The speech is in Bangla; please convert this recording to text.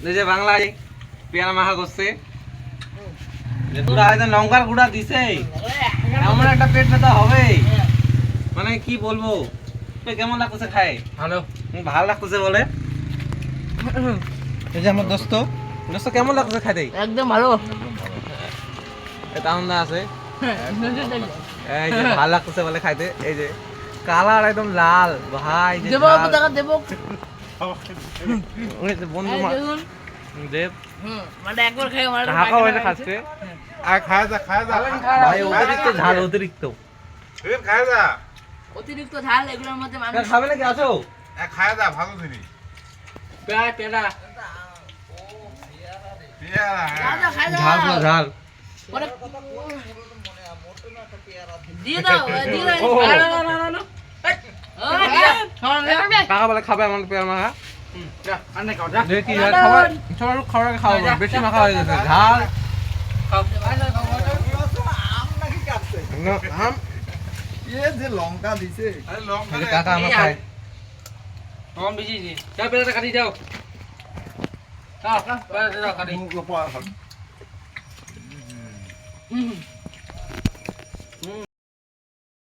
এই যে বাংলায় পেয়ারা মাখা করছে পুরা একদম লঙ্কার গুঁড়া দিছে এমন একটা পেট ব্যথা হবে মানে কি বলবো কেমন লাগতেছে খায় ভালো ভালো লাগতেছে বলে এই যে আমার দোস্ত দোস্ত কেমন লাগতেছে খাইতে একদম ভালো এটা আনন্দ আছে এই যে ভালো লাগতেছে বলে খাইতে এই যে কালার একদম লাল ভাই যে দেবো টাকা দেবো ওই যে বন্ধু দেব মানে একবার খাই আমার ঢাকা হয়ে খাচ্ছে আর খায় যা ভাই অতিরিক্ত ঝাল অতিরিক্ত খায় যা অতিরিক্ত ঝাল এগুলোর মধ্যে মানুষ খাবে নাকি আছো খায় যা ভালো জিনিস পেয়ারা পেয়ারা খাই দাও ঝাল পুরো ঝাল পরে দিয়ে দাও না কাকা বলে খাবে আমার পেয়ারা মাখা দেখি খাবার ছোট খাবার খাওয়া বেশি মাখা হয়ে গেছে ঝাল আম যে লঙ্কা দিছে কাকা আমার খায় আমার বেশি দিন যাও পেয়ারাটা কাটি যাও পেয়ারাটা কাটি মুখ লোপা